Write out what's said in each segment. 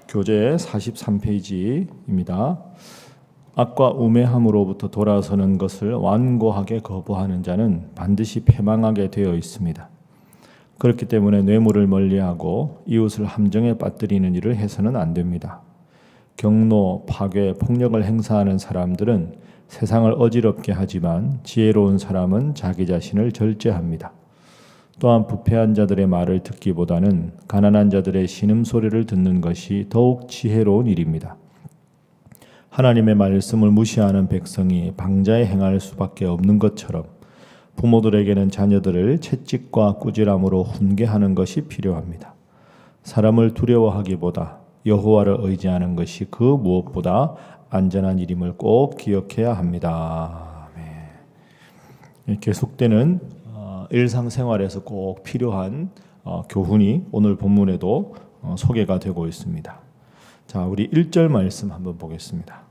교재 43페이지입니다. 악과 우매함으로부터 돌아서는 것을 완고하게 거부하는 자는 반드시 패망하게 되어 있습니다. 그렇기 때문에 뇌물을 멀리하고 이웃을 함정에 빠뜨리는 일을 해서는 안 됩니다. 경로, 파괴, 폭력을 행사하는 사람들은 세상을 어지럽게 하지만 지혜로운 사람은 자기 자신을 절제합니다. 또한 부패한 자들의 말을 듣기보다는 가난한 자들의 신음소리를 듣는 것이 더욱 지혜로운 일입니다. 하나님의 말씀을 무시하는 백성이 방자에 행할 수밖에 없는 것처럼 부모들에게는 자녀들을 채찍과 꾸지람으로 훈계하는 것이 필요합니다. 사람을 두려워하기보다 여호와를 의지하는 것이 그 무엇보다 안전한 일임을 꼭 기억해야 합니다. 계속되는 일상생활에서 꼭 필요한 교훈이 오늘 본문에도 소개가 되고 있습니다. 자, 우리 1절 말씀 한번 보겠습니다.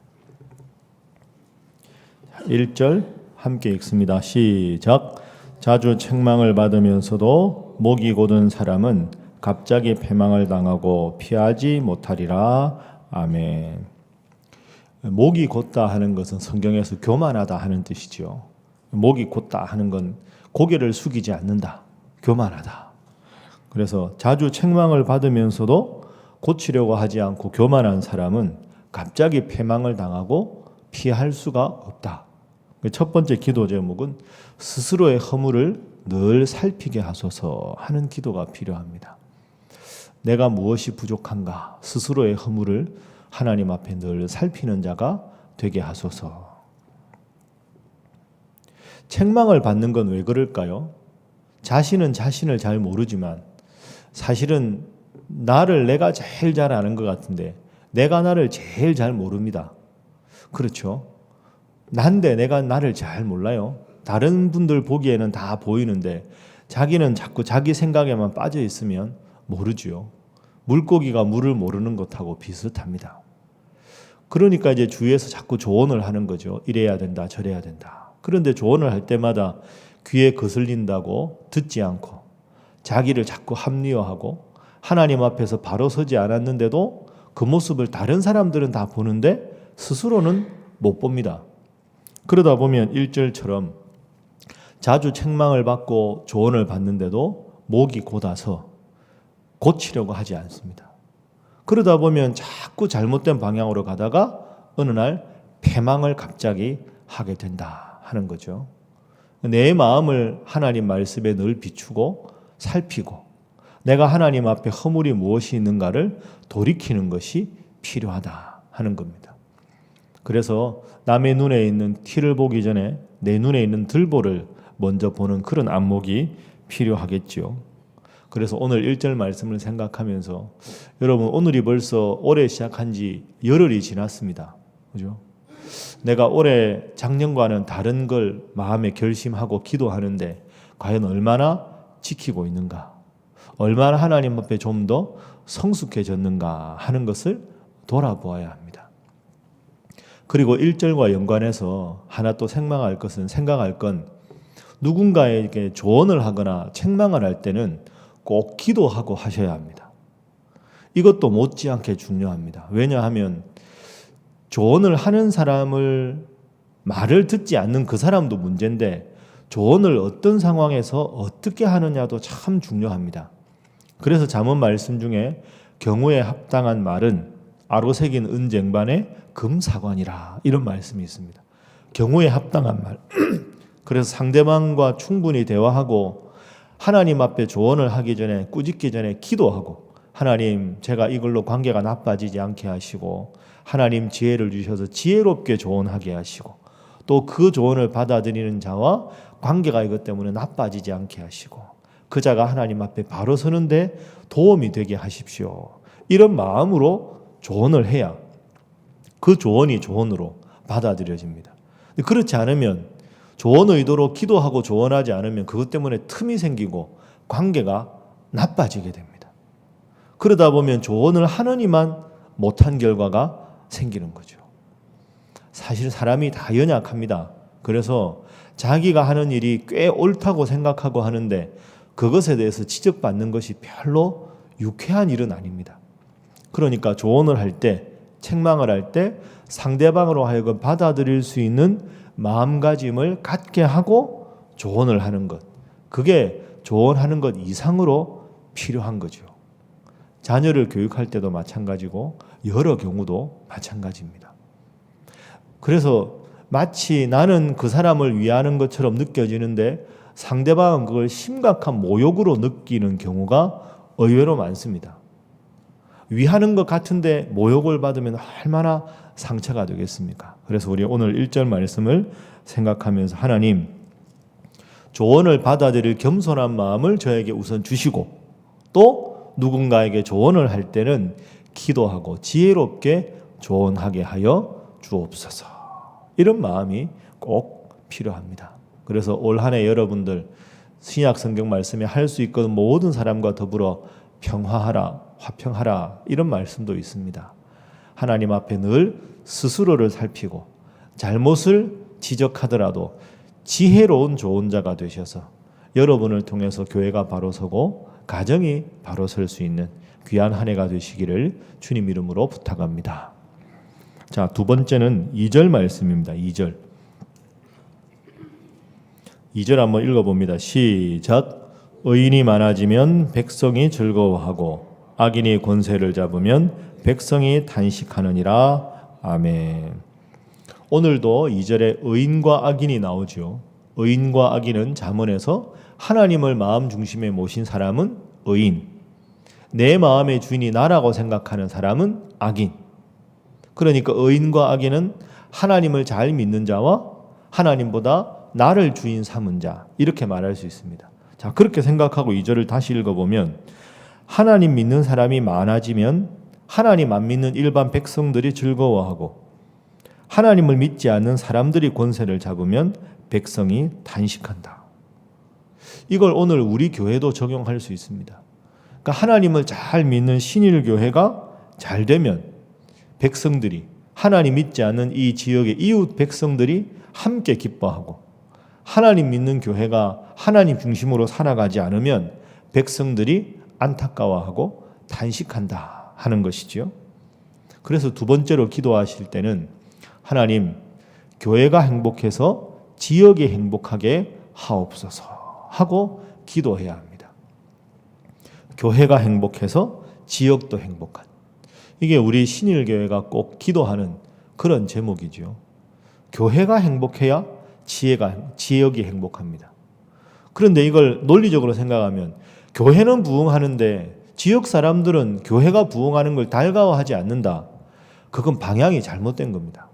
1절 함께 읽습니다. 시작. 자주 책망을 받으면서도 목이 곧은 사람은 갑자기 패망을 당하고 피하지 못하리라. 아멘. 목이 곧다 하는 것은 성경에서 교만하다 하는 뜻이죠. 목이 곧다 하는 건 고개를 숙이지 않는다, 교만하다. 그래서 자주 책망을 받으면서도 고치려고 하지 않고 교만한 사람은 갑자기 패망을 당하고 피할 수가 없다. 첫 번째 기도 제목은 스스로의 허물을 늘 살피게 하소서 하는 기도가 필요합니다. 내가 무엇이 부족한가, 스스로의 허물을 하나님 앞에 늘 살피는 자가 되게 하소서. 책망을 받는 건 왜 그럴까요? 자신은 자신을 잘 모르지만 사실은 나를 내가 제일 잘 아는 것 같은데 내가 나를 제일 잘 모릅니다. 그렇죠? 난데 내가 나를 잘 몰라요. 다른 분들 보기에는 다 보이는데 자기는 자꾸 자기 생각에만 빠져 있으면 모르죠. 물고기가 물을 모르는 것하고 비슷합니다. 그러니까 이제 주위에서 자꾸 조언을 하는 거죠. 이래야 된다, 저래야 된다. 그런데 조언을 할 때마다 귀에 거슬린다고 듣지 않고 자기를 자꾸 합리화하고 하나님 앞에서 바로 서지 않았는데도 그 모습을 다른 사람들은 다 보는데 스스로는 못 봅니다. 그러다 보면 1절처럼 자주 책망을 받고 조언을 받는데도 목이 곧아서 고치려고 하지 않습니다. 그러다 보면 자꾸 잘못된 방향으로 가다가 어느 날 패망을 갑자기 하게 된다 하는 거죠. 내 마음을 하나님 말씀에 늘 비추고 살피고 내가 하나님 앞에 허물이 무엇이 있는가를 돌이키는 것이 필요하다 하는 겁니다. 그래서 남의 눈에 있는 티를 보기 전에 내 눈에 있는 들보를 먼저 보는 그런 안목이 필요하겠죠. 그래서 오늘 1절 말씀을 생각하면서 여러분, 오늘이 벌써 올해 시작한 지 열흘이 지났습니다. 그죠? 내가 올해 작년과는 다른 걸 마음에 결심하고 기도하는데 과연 얼마나 지키고 있는가, 얼마나 하나님 앞에 좀 더 성숙해졌는가 하는 것을 돌아보아야 합니다. 그리고 1절과 연관해서 하나 또 생각할 건 누군가에게 조언을 하거나 책망을 할 때는 꼭 기도하고 하셔야 합니다. 이것도 못지않게 중요합니다. 왜냐하면 조언을 하는 사람을 말을 듣지 않는 그 사람도 문제인데 조언을 어떤 상황에서 어떻게 하느냐도 참 중요합니다. 그래서 잠언 말씀 중에 경우에 합당한 말은 아로새긴 은쟁반에 금사관이라 이런 말씀이 있습니다. 경우에 합당한 말. 그래서 상대방과 충분히 대화하고 하나님 앞에 조언을 하기 전에, 꾸짖기 전에 기도하고 하나님, 제가 이걸로 관계가 나빠지지 않게 하시고 하나님 지혜를 주셔서 지혜롭게 조언하게 하시고 또 그 조언을 받아들이는 자와 관계가 이것 때문에 나빠지지 않게 하시고 그 자가 하나님 앞에 바로 서는데 도움이 되게 하십시오. 이런 마음으로 조언을 해야 그 조언이 조언으로 받아들여집니다. 그렇지 않으면 조언 의도로 기도하고 조언하지 않으면 그것 때문에 틈이 생기고 관계가 나빠지게 됩니다. 그러다 보면 조언을 하느니만 못한 결과가 생기는 거죠. 사실 사람이 다 연약합니다. 그래서 자기가 하는 일이 꽤 옳다고 생각하고 하는데 그것에 대해서 지적받는 것이 별로 유쾌한 일은 아닙니다. 그러니까 조언을 할 때, 책망을 할 때 상대방으로 하여금 받아들일 수 있는 마음가짐을 갖게 하고 조언을 하는 것. 그게 조언하는 것 이상으로 필요한 거죠. 자녀를 교육할 때도 마찬가지고 여러 경우도 마찬가지입니다. 그래서 마치 나는 그 사람을 위하는 것처럼 느껴지는데 상대방은 그걸 심각한 모욕으로 느끼는 경우가 의외로 많습니다. 위하는 것 같은데 모욕을 받으면 얼마나 상처가 되겠습니까? 그래서 우리 오늘 1절 말씀을 생각하면서 하나님, 조언을 받아들일 겸손한 마음을 저에게 우선 주시고 또 누군가에게 조언을 할 때는 기도하고 지혜롭게 조언하게 하여 주옵소서. 이런 마음이 꼭 필요합니다. 그래서 올 한 해 여러분들 신약 성경 말씀에 할 수 있거든 모든 사람과 더불어 평화하라, 화평하라 이런 말씀도 있습니다. 하나님 앞에 늘 스스로를 살피고 잘못을 지적하더라도 지혜로운 조언자가 되셔서 여러분을 통해서 교회가 바로 서고 가정이 바로 설 수 있는 귀한 한 해가 되시기를 주님 이름으로 부탁합니다. 자, 두 번째는 2절 말씀입니다. 2절 한번 읽어봅니다. 시작. 의인이 많아지면 백성이 즐거워하고 악인이 권세를 잡으면 백성이 단식하느니라. 아멘. 오늘도 2절에 의인과 악인이 나오죠. 의인과 악인은 잠언에서 하나님을 마음 중심에 모신 사람은 의인, 내 마음의 주인이 나라고 생각하는 사람은 악인. 그러니까 의인과 악인은 하나님을 잘 믿는 자와 하나님보다 나를 주인 삼은 자, 이렇게 말할 수 있습니다. 자, 그렇게 생각하고 2절을 다시 읽어보면 하나님 믿는 사람이 많아지면 하나님 안 믿는 일반 백성들이 즐거워하고 하나님을 믿지 않는 사람들이 권세를 잡으면 백성이 단식한다. 이걸 오늘 우리 교회도 적용할 수 있습니다. 그러니까 하나님을 잘 믿는 신일 교회가 잘 되면 백성들이, 하나님 믿지 않는 이 지역의 이웃 백성들이 함께 기뻐하고, 하나님 믿는 교회가 하나님 중심으로 살아가지 않으면 백성들이 안타까워하고 단식한다 하는 것이죠. 그래서 두 번째로 기도하실 때는 하나님, 교회가 행복해서 지역이 행복하게 하옵소서 하고 기도해야 합니다. 교회가 행복해서 지역도 행복한, 이게 우리 신일교회가 꼭 기도하는 그런 제목이죠. 교회가 행복해야 지역이 행복합니다. 그런데 이걸 논리적으로 생각하면 교회는 부흥하는데 지역 사람들은 교회가 부흥하는 걸 달가워하지 않는다. 그건 방향이 잘못된 겁니다.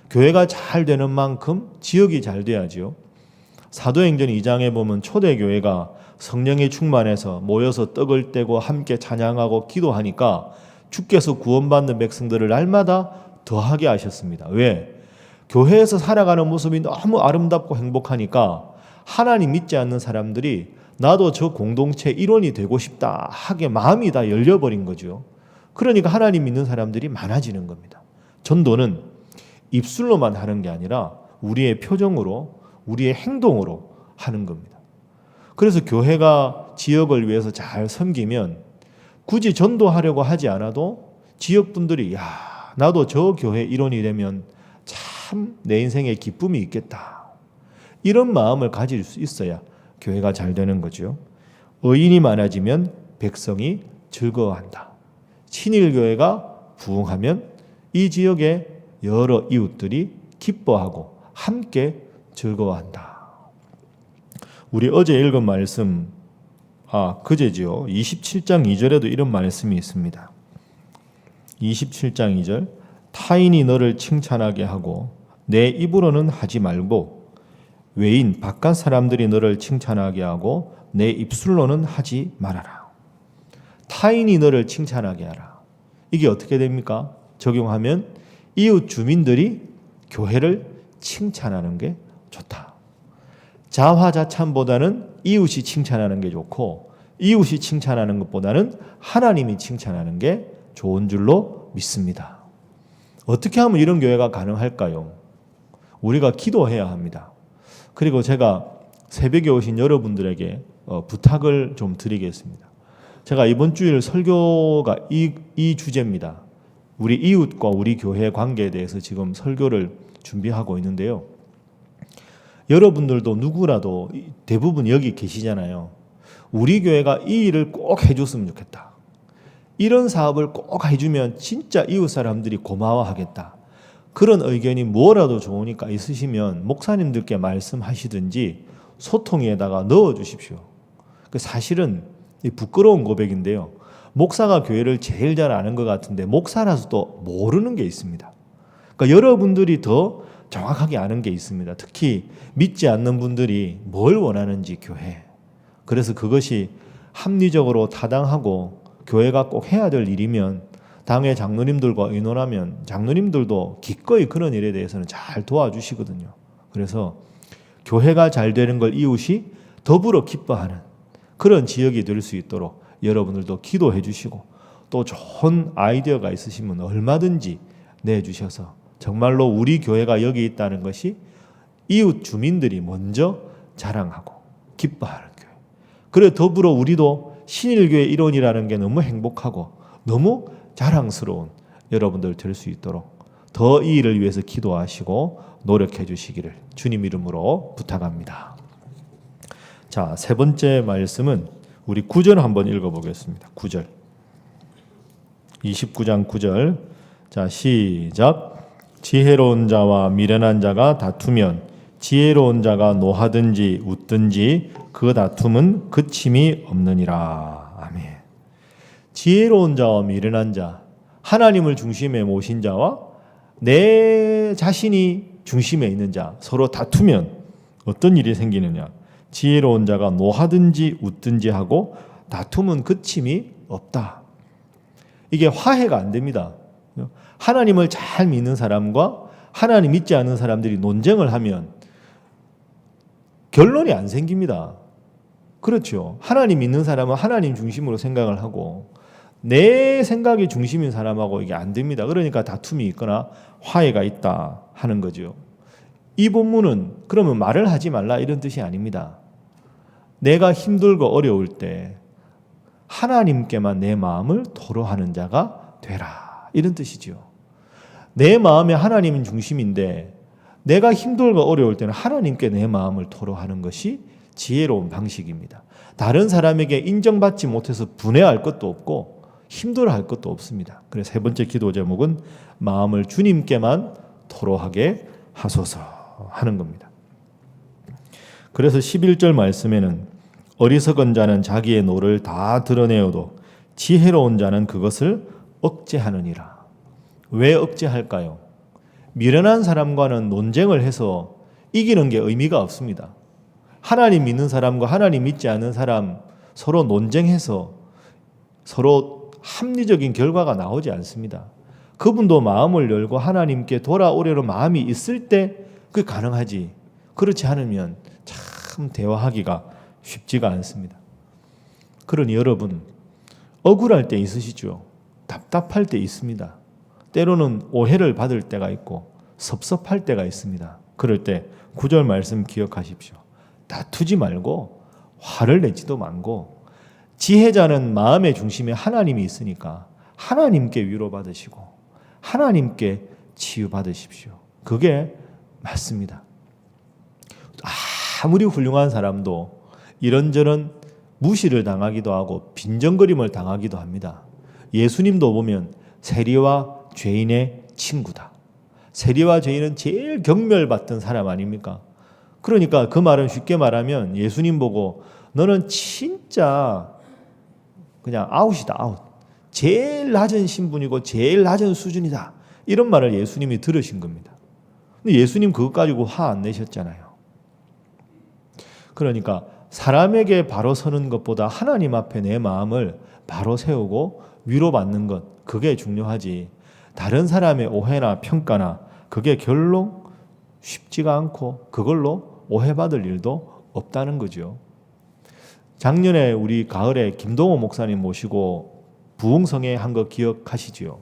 교회가 잘 되는 만큼 지역이 잘 돼야지요. 사도행전 2장에 보면 초대교회가 성령이 충만해서 모여서 떡을 떼고 함께 찬양하고 기도하니까 주께서 구원받는 백성들을 날마다 더하게 하셨습니다. 왜? 교회에서 살아가는 모습이 너무 아름답고 행복하니까 하나님 믿지 않는 사람들이 나도 저 공동체 일원이 되고 싶다 하게 마음이 다 열려버린 거죠. 그러니까 하나님 믿는 사람들이 많아지는 겁니다. 전도는 입술로만 하는 게 아니라 우리의 표정으로, 우리의 행동으로 하는 겁니다. 그래서 교회가 지역을 위해서 잘 섬기면 굳이 전도하려고 하지 않아도 지역 분들이 야, 나도 저 교회 일원이 되면 참 내 인생에 기쁨이 있겠다. 이런 마음을 가질 수 있어야 교회가 잘 되는 거죠. 의인이 많아지면 백성이 즐거워한다. 친일교회가 부흥하면 이 지역의 여러 이웃들이 기뻐하고 함께 즐거워한다. 우리 어제 읽은 말씀, 그제지요. 27장 2절에도 이런 말씀이 있습니다. 27장 2절, 타인이 너를 칭찬하게 하고 내 입으로는 하지 말고 외인 바깥 사람들이 너를 칭찬하게 하고 내 입술로는 하지 말아라. 타인이 너를 칭찬하게 하라. 이게 어떻게 됩니까? 적용하면 이웃 주민들이 교회를 칭찬하는 게 좋다. 자화자찬보다는 이웃이 칭찬하는 게 좋고 이웃이 칭찬하는 것보다는 하나님이 칭찬하는 게 좋은 줄로 믿습니다. 어떻게 하면 이런 교회가 가능할까요? 우리가 기도해야 합니다. 그리고 제가 새벽에 오신 여러분들에게 부탁을 좀 드리겠습니다. 제가 이번 주일 설교가 이 주제입니다. 우리 이웃과 우리 교회의 관계에 대해서 지금 설교를 준비하고 있는데요. 여러분들도 누구라도 대부분 여기 계시잖아요. 우리 교회가 이 일을 꼭 해줬으면 좋겠다. 이런 사업을 꼭 해주면 진짜 이웃 사람들이 고마워하겠다. 그런 의견이 뭐라도 좋으니까 있으시면 목사님들께 말씀하시든지 소통에다가 넣어주십시오. 사실은 부끄러운 고백인데요. 목사가 교회를 제일 잘 아는 것 같은데 목사라서 또 모르는 게 있습니다. 그러니까 여러분들이 더 정확하게 아는 게 있습니다. 특히 믿지 않는 분들이 뭘 원하는지 교회. 그래서 그것이 합리적으로 타당하고 교회가 꼭 해야 될 일이면 당의 장로님들과 의논하면 장로님들도 기꺼이 그런 일에 대해서는 잘 도와주시거든요. 그래서 교회가 잘 되는 걸 이웃이 더불어 기뻐하는 그런 지역이 될 수 있도록 여러분들도 기도해 주시고 또 좋은 아이디어가 있으시면 얼마든지 내주셔서 정말로 우리 교회가 여기 있다는 것이 이웃 주민들이 먼저 자랑하고 기뻐하는 교회. 그래 더불어 우리도 신일교회 일원이라는 게 너무 행복하고 너무 자랑스러운 여러분들 될 수 있도록 더 이 일을 위해서 기도하시고 노력해 주시기를 주님 이름으로 부탁합니다. 자, 세 번째 말씀은 우리 9절 한번 읽어보겠습니다. 9절. 29장 9절. 자, 시작. 지혜로운 자와 미련한 자가 다투면 지혜로운 자가 노하든지 웃든지 그 다툼은 그침이 없느니라. 아멘. 지혜로운 자와 미련한 자, 하나님을 중심에 모신 자와 내 자신이 중심에 있는 자, 서로 다투면 어떤 일이 생기느냐? 지혜로운 자가 노하든지 웃든지 하고 다툼은 그침이 없다. 이게 화해가 안 됩니다. 하나님을 잘 믿는 사람과 하나님 믿지 않는 사람들이 논쟁을 하면 결론이 안 생깁니다. 그렇죠. 하나님 믿는 사람은 하나님 중심으로 생각을 하고 내 생각이 중심인 사람하고 이게 안 됩니다. 그러니까 다툼이 있거나 화해가 있다 하는 거죠. 이 본문은 그러면 말을 하지 말라 이런 뜻이 아닙니다. 내가 힘들고 어려울 때 하나님께만 내 마음을 토로하는 자가 되라 이런 뜻이죠. 내 마음에 하나님은 중심인데 내가 힘들고 어려울 때는 하나님께 내 마음을 토로하는 것이 지혜로운 방식입니다. 다른 사람에게 인정받지 못해서 분해할 것도 없고 힘들어할 것도 없습니다. 그래서 세 번째 기도 제목은 마음을 주님께만 토로하게 하소서 하는 겁니다. 그래서 11절 말씀에는 어리석은 자는 자기의 노를 다 드러내어도 지혜로운 자는 그것을 억제하느니라. 왜 억제할까요? 미련한 사람과는 논쟁을 해서 이기는 게 의미가 없습니다. 하나님 믿는 사람과 하나님 믿지 않는 사람 서로 논쟁해서 서로 합리적인 결과가 나오지 않습니다. 그분도 마음을 열고 하나님께 돌아오려는 마음이 있을 때 그게 가능하지. 그렇지 않으면 참 대화하기가 쉽지가 않습니다. 그러니 여러분 억울할 때 있으시죠? 답답할 때 있습니다. 때로는 오해를 받을 때가 있고 섭섭할 때가 있습니다. 그럴 때 9절 말씀 기억하십시오. 다투지 말고 화를 내지도 말고 지혜자는 마음의 중심에 하나님이 있으니까 하나님께 위로받으시고 하나님께 치유받으십시오. 그게 맞습니다. 아무리 훌륭한 사람도 이런저런 무시를 당하기도 하고 빈정거림을 당하기도 합니다. 예수님도 보면 세리와 죄인의 친구다. 세리와 죄인은 제일 경멸받던 사람 아닙니까? 그러니까 그 말은 쉽게 말하면 예수님 보고 너는 진짜 그냥 아웃이다, 아웃. 제일 낮은 신분이고 제일 낮은 수준이다. 이런 말을 예수님이 들으신 겁니다. 근데 예수님 그것 가지고 화 안 내셨잖아요. 그러니까 사람에게 바로 서는 것보다 하나님 앞에 내 마음을 바로 세우고 위로받는 것, 그게 중요하지. 다른 사람의 오해나 평가나 그게 결론 쉽지가 않고 그걸로 오해받을 일도 없다는 거죠. 작년에 우리 가을에 김동호 목사님 모시고 부흥성회 한 거 기억하시지요?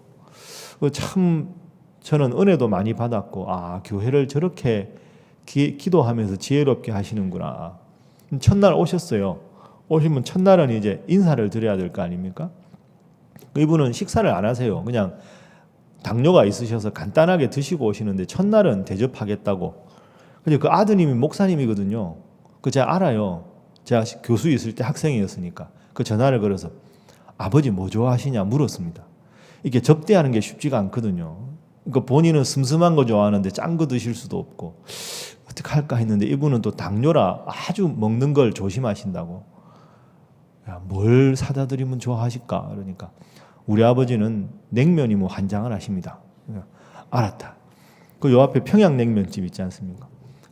참 저는 은혜도 많이 받았고 교회를 저렇게 기도하면서 지혜롭게 하시는구나. 첫날 오셨어요. 오시면 첫날은 이제 인사를 드려야 될 거 아닙니까? 이분은 식사를 안 하세요. 그냥 당뇨가 있으셔서 간단하게 드시고 오시는데 첫날은 대접하겠다고. 근데 그 아드님이 목사님이거든요. 그 제가 알아요. 제가 교수 있을 때 학생이었으니까. 그 전화를 걸어서 아버지 뭐 좋아하시냐 물었습니다. 이게 접대하는 게 쉽지가 않거든요. 그러니까 본인은 슴슴한 거 좋아하는데 짠 거 드실 수도 없고 어떻게 할까 했는데 이분은 또 당뇨라 아주 먹는 걸 조심하신다고. 야, 뭘 사다 드리면 좋아하실까? 그러니까 우리 아버지는 냉면이 뭐 환장을 하십니다. 알았다. 그 요 앞에 평양냉면집 있지 않습니까?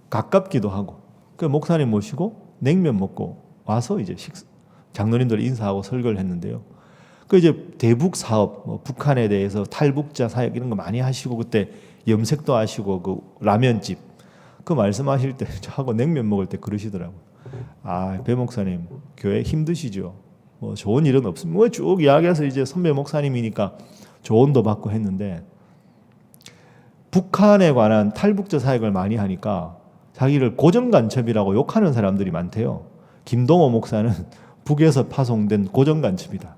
가깝기도 하고. 그 목사님 모시고 냉면 먹고 와서 이제 장로님들 인사하고 설교를 했는데요. 그 이제 대북 사업, 뭐 북한에 대해서 탈북자 사역 이런 거 많이 하시고 그때 염색도 하시고 그 라면집 그 말씀하실 때 저하고 냉면 먹을 때 그러시더라고요. 아, 배 목사님 교회 힘드시죠? 뭐 좋은 일은 없습니다. 뭐 쭉 이야기해서 이제 선배 목사님이니까 조언도 받고 했는데 북한에 관한 탈북자 사역을 많이 하니까 자기를 고정간첩이라고 욕하는 사람들이 많대요. 김동호 목사는 북에서 파송된 고정간첩이다.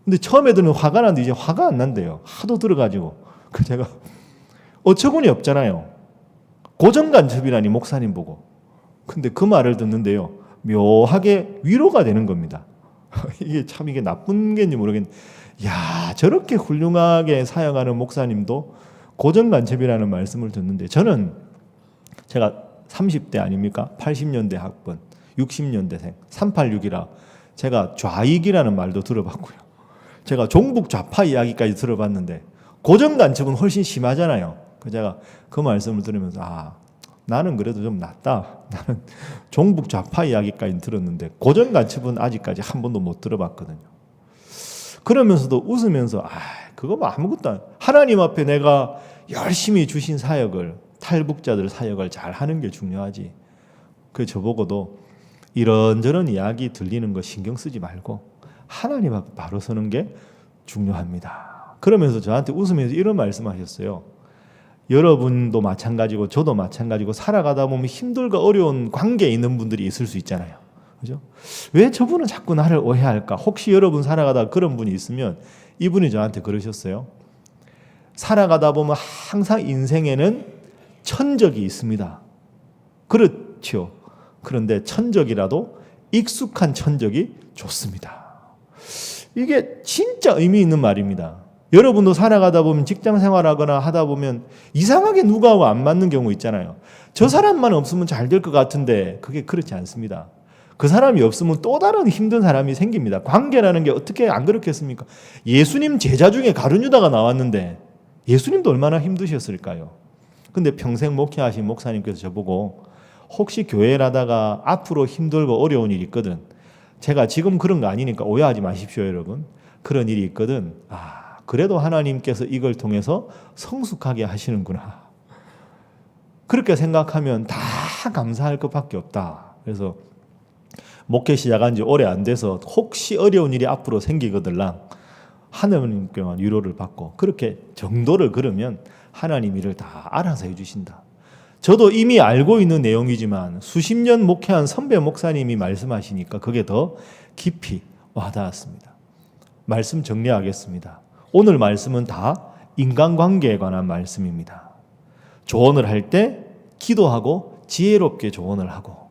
근데 처음에 들은 화가 났는데 이제 화가 안 난대요. 하도 들어가지고. 그 제가 어처구니 없잖아요. 고정간첩이라니 목사님 보고. 근데 그 말을 듣는데요. 묘하게 위로가 되는 겁니다. 이게 참 이게 나쁜 게인지 모르겠는데 야 저렇게 훌륭하게 사역하는 목사님도 고정간첩이라는 말씀을 듣는데 저는 제가 30대 아닙니까? 80년대 학번, 60년대생, 386이라 제가 좌익이라는 말도 들어봤고요. 제가 종북 좌파 이야기까지 들어봤는데 고정간첩은 훨씬 심하잖아요. 제가 그 말씀을 들으면서 아 나는 그래도 좀 낫다. 나는 종북 좌파 이야기까지 들었는데 고정간첩은 아직까지 한 번도 못 들어봤거든요. 그러면서도 웃으면서 아 그거 뭐 아무것도 안 하나님 앞에 내가 열심히 주신 사역을 탈북자들 사역을 잘 하는 게 중요하지. 그 저보고도 이런저런 이야기 들리는 거 신경 쓰지 말고 하나님 앞에 바로 서는 게 중요합니다. 그러면서 저한테 웃으면서 이런 말씀하셨어요. 여러분도 마찬가지고 저도 마찬가지고 살아가다 보면 힘들고 어려운 관계에 있는 분들이 있을 수 있잖아요. 그죠? 왜 저분은 자꾸 나를 오해할까? 혹시 여러분 살아가다 그런 분이 있으면 이분이 저한테 그러셨어요. 살아가다 보면 항상 인생에는 천적이 있습니다. 그렇죠. 그런데 천적이라도 익숙한 천적이 좋습니다. 이게 진짜 의미 있는 말입니다. 여러분도 살아가다 보면 직장 생활하거나 하다 보면 이상하게 누구하고 안 맞는 경우 있잖아요. 저 사람만 없으면 잘 될 것 같은데 그게 그렇지 않습니다. 그 사람이 없으면 또 다른 힘든 사람이 생깁니다. 관계라는 게 어떻게 안 그렇겠습니까? 예수님 제자 중에 가룟 유다가 나왔는데 예수님도 얼마나 힘드셨을까요? 근데 평생 목회하신 목사님께서 저보고 혹시 교회를 하다가 앞으로 힘들고 어려운 일이 있거든. 제가 지금 그런 거 아니니까 오해하지 마십시오, 여러분. 그런 일이 있거든. 아, 그래도 하나님께서 이걸 통해서 성숙하게 하시는구나. 그렇게 생각하면 다 감사할 것밖에 없다. 그래서 목회 시작한 지 오래 안 돼서 혹시 어려운 일이 앞으로 생기거들랑 하나님께만 위로를 받고 그렇게 정도를 걸으면 하나님 일을 다 알아서 해주신다. 저도 이미 알고 있는 내용이지만 수십 년 목회한 선배 목사님이 말씀하시니까 그게 더 깊이 와닿았습니다. 말씀 정리하겠습니다. 오늘 말씀은 다 인간관계에 관한 말씀입니다. 조언을 할 때 기도하고 지혜롭게 조언을 하고,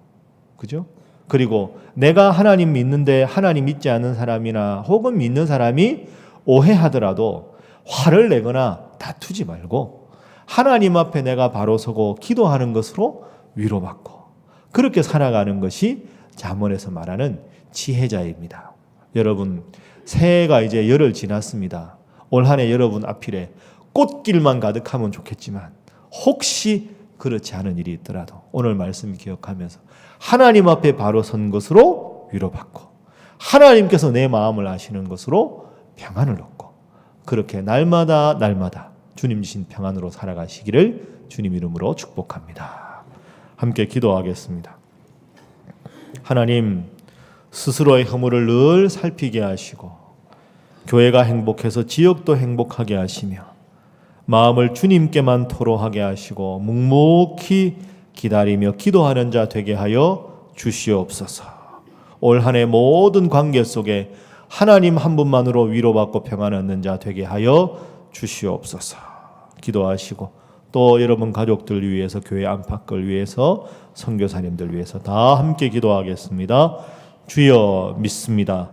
그죠? 그리고 내가 하나님 믿는데 하나님 믿지 않는 사람이나 혹은 믿는 사람이 오해하더라도 화를 내거나 다투지 말고 하나님 앞에 내가 바로 서고 기도하는 것으로 위로받고 그렇게 살아가는 것이 잠언에서 말하는 지혜자입니다. 여러분 새해가 이제 열흘 지났습니다. 올 한 해 여러분 앞길에 꽃길만 가득하면 좋겠지만 혹시 그렇지 않은 일이 있더라도 오늘 말씀 기억하면서 하나님 앞에 바로 선 것으로 위로받고 하나님께서 내 마음을 아시는 것으로 평안을 얻고 그렇게 날마다 주님 주신 평안으로 살아가시기를 주님 이름으로 축복합니다. 함께 기도하겠습니다. 하나님 스스로의 허물을 늘 살피게 하시고 교회가 행복해서 지역도 행복하게 하시며 마음을 주님께만 토로하게 하시고 묵묵히 기다리며 기도하는 자 되게 하여 주시옵소서. 올 한 해 모든 관계 속에 하나님 한 분만으로 위로받고 평안 얻는 자 되게 하여 주시옵소서. 기도하시고 또 여러분 가족들 위해서, 교회 안팎을 위해서, 선교사님들 위해서 다 함께 기도하겠습니다. 주여 믿습니다.